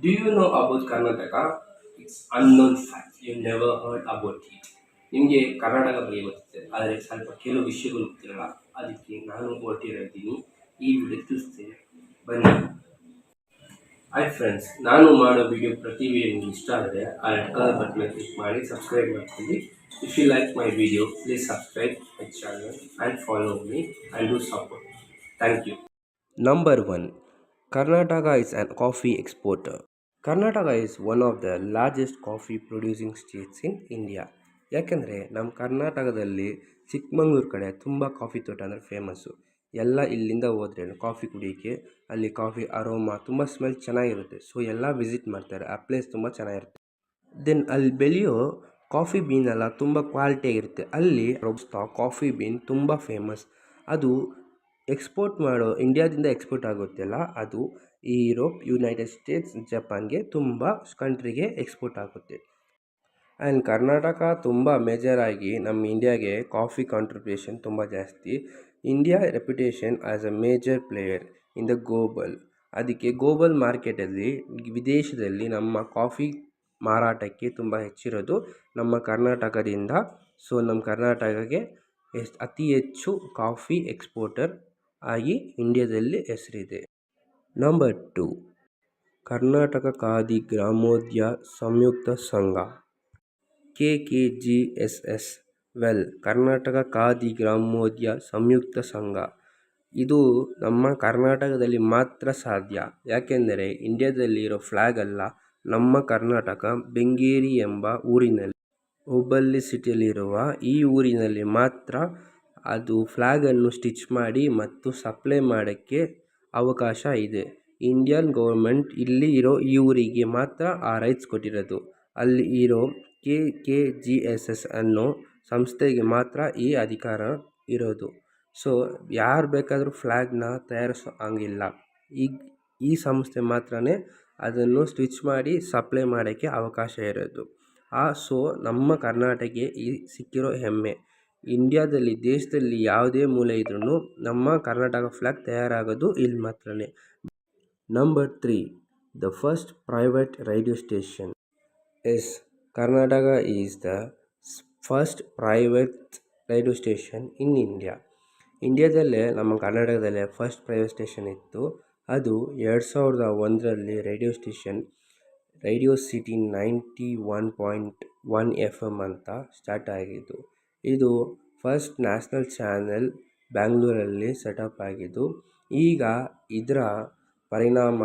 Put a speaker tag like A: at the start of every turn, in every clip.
A: Do you know about Karnataka? It's unknown fact. You never heard about it. ನಿಮಗೆ ಕರ್ನಾಟಕ ಬಗ್ಗೆ ಗೊತ್ತಿದೆ ಆದರೆ ಸ್ವಲ್ಪ ಕೆಲವು ವಿಷಯಗಳು ಗೊತ್ತಿರಲ್ಲ. ಅದಕ್ಕೆ ನಾನು ಹೊರಟಿದ್ದೀನಿ ಈ ವಿಡಿಯೋ ತಿಳಿಸ್ತೇನೆ. ಬನ್ನಿ. ಹಾಯ್ ಫ್ರೆಂಡ್ಸ್, ನಾನು ಮಾಡೋ ವಿಡಿಯೋ ಪ್ರತಿ ವಿಡಿಯೋ ನಿಮ್ಗೆ ಇಷ್ಟ ಆದರೆ ಆ ರೆಡ್ ಕಲರ್ ಬಟನ್ ಕ್ಲಿಕ್ ಮಾಡಿ ಸಬ್ಸ್ಕ್ರೈಬ್ ಮಾಡ್ಕೊಳ್ಳಿ. If you like my video please subscribe my channel and follow me and do support. Thank you. Number 1. Karnataka is a coffee exporter. Karnataka is one of the largest coffee producing states in India. ಯಾಕೆಂದರೆ ನಮ್ಮ ಕರ್ನಾಟಕದಲ್ಲಿ ಚಿಕ್ಕಮಂಗ್ಳೂರು ಕಡೆ ತುಂಬ coffee ತೋಟ ಅಂದರೆ famous. ಎಲ್ಲ ಇಲ್ಲಿಂದ ಹೋದ್ರೆ ಕಾಫಿ ಕುಡಿಯೋಕ್ಕೆ, ಅಲ್ಲಿ ಕಾಫಿ ಅರೋಮಾ ತುಂಬ ಸ್ಮೆಲ್ ಚೆನ್ನಾಗಿರುತ್ತೆ. ಸೊ ಎಲ್ಲ ವಿಸಿಟ್ ಮಾಡ್ತಾರೆ, ಆ ಪ್ಲೇಸ್ ತುಂಬ ಚೆನ್ನಾಗಿರುತ್ತೆ. ದೆನ್ ಅಲ್ಲಿ ಬೆಳೆಯೋ ಕಾಫಿ ಬೀನ್ ಎಲ್ಲ ತುಂಬ ಕ್ವಾಲಿಟಿಯಾಗಿರುತ್ತೆ. ಅಲ್ಲಿ ರೋಬಸ್ಟಾ ಕಾಫಿ ಬೀನ್ ತುಂಬ ಫೇಮಸ್. ಅದು ಎಕ್ಸ್ಪೋರ್ಟ್ ಮಾಡೋ ಇಂಡಿಯಾದಿಂದ ಎಕ್ಸ್ಪೋರ್ಟ್ ಆಗುತ್ತಲ್ಲ, ಅದು ಯುರೋಪ್, ಯುನೈಟೆಡ್ ಸ್ಟೇಟ್ಸ್, ಜಪಾನ್ಗೆ ತುಂಬ ಕಂಟ್ರಿಗೆ ಎಕ್ಸ್ಪೋರ್ಟ್ ಆಗುತ್ತೆ. ಆ್ಯಂಡ್ ಕರ್ನಾಟಕ ತುಂಬ ಮೇಜರಾಗಿ ನಮ್ಮ ಇಂಡಿಯಾಗೆ ಕಾಫಿ ಕಾಂಟ್ರಿಬ್ಯೂಷನ್ ತುಂಬ ಜಾಸ್ತಿ. India reputation as a major player in the global. ಅದಕ್ಕೆ ಗ್ಲೋಬಲ್ ಮಾರ್ಕೆಟಲ್ಲಿ ವಿದೇಶದಲ್ಲಿ ನಮ್ಮ ಕಾಫಿ ಮಾರಾಟಕ್ಕೆ ತುಂಬ ಹೆಚ್ಚಿರೋದು ನಮ್ಮ ಕರ್ನಾಟಕದಿಂದ. ಸೊ ನಮ್ಮ ಕರ್ನಾಟಕಕ್ಕೆ ಅತಿ ಹೆಚ್ಚು ಕಾಫಿ ಎಕ್ಸ್ಪೋರ್ಟರ್ ಆಗಿ ಇಂಡಿಯಾದಲ್ಲಿ ಹೆಸರಿದೆ. ನಂಬರ್ 2. ಕರ್ನಾಟಕ ಖಾದಿ ಗ್ರಾಮೋದ್ಯೋಗ ಸಂಯುಕ್ತ ಸಂಘ KKGSS. ಕರ್ನಾಟಕ ಖಾದಿ ಗ್ರಾಮೋದ್ಯೋಗ ಸಂಯುಕ್ತ ಸಂಘ ಇದು ನಮ್ಮ ಕರ್ನಾಟಕದಲ್ಲಿ ಮಾತ್ರ ಸಾಧ್ಯ. ಯಾಕೆಂದರೆ ಇಂಡಿಯಾದಲ್ಲಿರೋ ಫ್ಲ್ಯಾಗ್ ಅಲ್ಲ, ನಮ್ಮ ಕರ್ನಾಟಕ ಬೆಂಗೇರಿ ಎಂಬ ಊರಿನಲ್ಲಿ, ಹುಬ್ಬಳ್ಳಿ ಸಿಟಿಯಲ್ಲಿರುವ ಈ ಊರಿನಲ್ಲಿ ಮಾತ್ರ ಅದು ಫ್ಲ್ಯಾಗನ್ನು ಸ್ಟಿಚ್ ಮಾಡಿ ಮತ್ತು ಸಪ್ಲೈ ಮಾಡೋಕ್ಕೆ ಅವಕಾಶ ಇದೆ. ಇಂಡಿಯನ್ ಗೌರ್ಮೆಂಟ್ ಇಲ್ಲಿ ಇರೋ ಈ ಊರಿಗೆ ಮಾತ್ರ ಆ ರೈಟ್ಸ್ ಕೊಟ್ಟಿರೋದು. ಅಲ್ಲಿ ಇರೋ KKGSS ಅನ್ನೋ ಸಂಸ್ಥೆಗೆ ಮಾತ್ರ ಈ ಅಧಿಕಾರ ಇರೋದು. ಸೊ ಯಾರು ಬೇಕಾದರೂ ಫ್ಲ್ಯಾಗ್ನ ತಯಾರಿಸೋ ಹಂಗಿಲ್ಲ. ಈ ಸಂಸ್ಥೆ ಮಾತ್ರನೇ ಅದನ್ನು ಸ್ಟಿಚ್ ಮಾಡಿ ಸಪ್ಲೈ ಮಾಡೋಕ್ಕೆ ಅವಕಾಶ ಇರೋದು. ಸೊ ನಮ್ಮ ಕರ್ನಾಟಕಕ್ಕೆ ಈ ಸಿಕ್ಕಿರೋ ಹೆಮ್ಮೆ. ಇಂಡಿಯಾದಲ್ಲಿ, ದೇಶದಲ್ಲಿ ಯಾವುದೇ ಮೂಲೆ ಇದ್ರೂ ನಮ್ಮ ಕರ್ನಾಟಕ ಫ್ಲ್ಯಾಗ್ ತಯಾರಾಗೋದು ಇಲ್ಲಿ ಮಾತ್ರನೇ. Number 3. The first private radio station. Karnataka is the first private radio station in India. ಇಂಡಿಯಾದಲ್ಲೇ ನಮ್ಮ ಕರ್ನಾಟಕದಲ್ಲೇ ಫಸ್ಟ್ ಪ್ರೈವೇಟ್ ಸ್ಟೇಷನ್ ಇತ್ತು. ಅದು 2001ರಲ್ಲಿ radio station radio city 91.1 FM ಅಂತ ಸ್ಟಾರ್ಟ್ ಆಗಿದ್ದು. ಇದು ಫಸ್ಟ್ ನ್ಯಾಷನಲ್ ಚಾನೆಲ್ ಬ್ಯಾಂಗ್ಳೂರಲ್ಲಿ ಸೆಟಪ್ ಆಗಿದ್ದು. ಈಗ ಇದರ ಪರಿಣಾಮ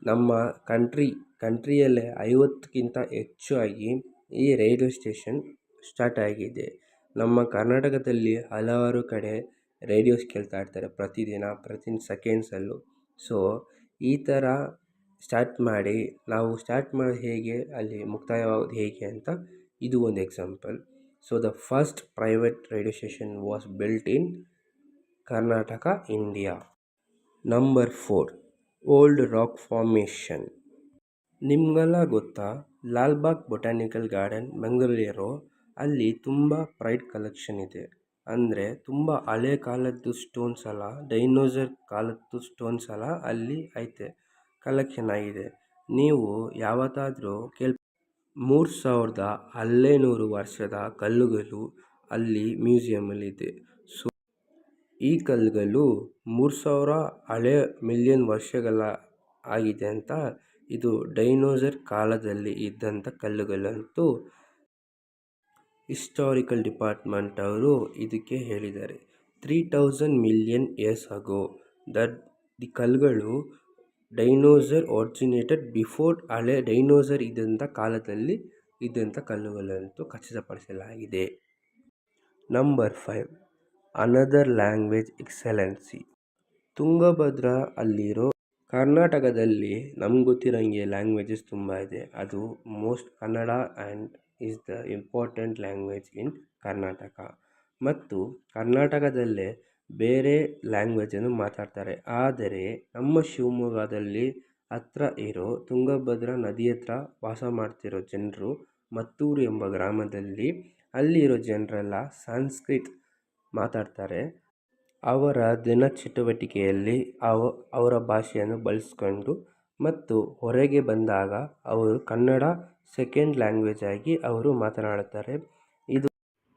A: ನಮ್ಮ ಕಂಟ್ರಿಯಲ್ಲೇ 50ಕ್ಕಿಂತ ಹೆಚ್ಚಾಗಿ ಈ ರೇಡಿಯೋ ಸ್ಟೇಷನ್ ಸ್ಟಾರ್ಟ್ ಆಗಿದೆ. ನಮ್ಮ ಕರ್ನಾಟಕದಲ್ಲಿ ಹಲವಾರು ಕಡೆ ರೇಡಿಯೋಸ್ ಕೇಳ್ತಾ ಇರ್ತಾರೆ ಪ್ರತಿದಿನ, ಪ್ರತಿ ಸೆಕೆಂಡ್ಸಲ್ಲೂ. ಸೊ ಈ ಥರ ನಾವು ಸ್ಟಾರ್ಟ್ ಮಾಡೋದು ಹೇಗೆ, ಅಲ್ಲಿ ಮುಕ್ತಾಯವಾಗೋದು ಹೇಗೆ ಅಂತ ಇದು ಒಂದು example. So the first private radio station was built in Karnataka, India. Number 4. Old rock formation. ನಿಮಗೆಲ್ಲ ಗೊತ್ತಾ, ಲಾಲ್ಬಾಗ್ ಬೊಟಾನಿಕಲ್ ಗಾರ್ಡನ್ ಬೆಂಗಳೂರಿರೋ ಅಲ್ಲಿ ತುಂಬ ಪ್ರೈಡ್ ಕಲೆಕ್ಷನ್ ಇದೆ. ಅಂದರೆ ತುಂಬ ಹಳೆ ಕಾಲದ್ದು ಸ್ಟೋನ್ಸ್ ಎಲ್ಲ, ಡೈನೋಸರ್ ಕಾಲದ್ದು ಸ್ಟೋನ್ಸ್ ಎಲ್ಲ ಅಲ್ಲಿ ಐತೆ, ಕಲೆಕ್ಷನ್ ಆಗಿದೆ. ನೀವು ಯಾವತ್ತಾದರೂ 3600 ವರ್ಷದ ಕಲ್ಲುಗಳು ಅಲ್ಲಿ ಮ್ಯೂಸಿಯಮಲ್ಲಿದೆ. ಸೊ ಈ ಕಲ್ಲುಗಳು 3000 ಹಳೆ ಮಿಲಿಯನ್ ವರ್ಷಗಳ ಆಗಿದೆ ಅಂತ. ಇದು ಡೈನೋಸರ್ ಕಾಲದಲ್ಲಿ ಇದ್ದಂಥ ಕಲ್ಲುಗಳಂತೂ ಹಿಸ್ಟಾರಿಕಲ್ ಡಿಪಾರ್ಟ್ಮೆಂಟ್ ಅವರು ಇದಕ್ಕೆ ಹೇಳಿದ್ದಾರೆ. 3000 million years ago that the ಕಲ್ಲುಗಳು ಡೈನೋಸರ್ ಒರಿಜಿನೇಟೆಡ್ ಬಿಫೋರ್. ಹಳೆ ಡೈನೋಸರ್ ಇದ್ದಂಥ ಕಾಲದಲ್ಲಿ ಇದ್ದಂಥ ಕಲ್ಲುಗಳಂತೂ ಖಚಿತಪಡಿಸಲಾಗಿದೆ. Number 5. Another language excellence. Tungabhadra ಅಲ್ಲಿರೋ ಕರ್ನಾಟಕದಲ್ಲಿ ನಮ್ಗೆ ಗೊತ್ತಿರೋಂಗೆ ಲ್ಯಾಂಗ್ವೇಜಸ್ ತುಂಬ ಇದೆ. ಅದು most Kannada and is the important language in Karnataka. ಮತ್ತು ಕರ್ನಾಟಕದಲ್ಲೇ ಬೇರೆ ಲ್ಯಾಂಗ್ವೇಜನ್ನು ಮಾತಾಡ್ತಾರೆ. ಆದರೆ ನಮ್ಮ ಶಿವಮೊಗ್ಗದಲ್ಲಿ ಹತ್ರ ಇರೋ ತುಂಗಭದ್ರಾ ನದಿ ಹತ್ರ ವಾಸ ಮಾಡ್ತಿರೋ ಜನರು, ಮತ್ತೂರು ಎಂಬ ಗ್ರಾಮದಲ್ಲಿ ಅಲ್ಲಿರೋ ಜನರೆಲ್ಲ ಸಂಸ್ಕೃತ ಮಾತಾಡ್ತಾರೆ. ಅವರ ದಿನ ಚಟುವಟಿಕೆಯಲ್ಲಿ ಅವರ ಭಾಷೆಯನ್ನು ಬಳಸ್ಕೊಂಡು
B: ಮತ್ತು ಹೊರಗೆ ಬಂದಾಗ ಅವರು ಕನ್ನಡ ಸೆಕೆಂಡ್ ಲ್ಯಾಂಗ್ವೇಜ್ ಆಗಿ ಅವರು ಮಾತನಾಡುತ್ತಾರೆ. ಇದು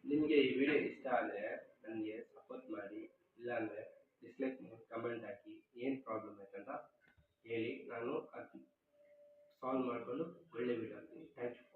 A: ನಿಮಗೆ ಈ ವಿಡಿಯೋ ಇಷ್ಟ ಆದರೆ ನನಗೆ ಸಪೋರ್ಟ್ ಮಾಡಿ, ಇಲ್ಲಾಂದರೆ ಡಿಸ್ಲೈಕ್ ಕಮೆಂಟ್ ಹಾಕಿ ಏನು ಪ್ರಾಬ್ಲಮ್ ಆಯ್ತಂತ ಹೇಳಿ, ನಾನು ಅದು ಸಾಲ್ವ್ ಮಾಡಿಕೊಂಡು ಒಳ್ಳೆ ವಿಡಿಯೋ ಹಾಕ್ತೀನಿ. Thank you.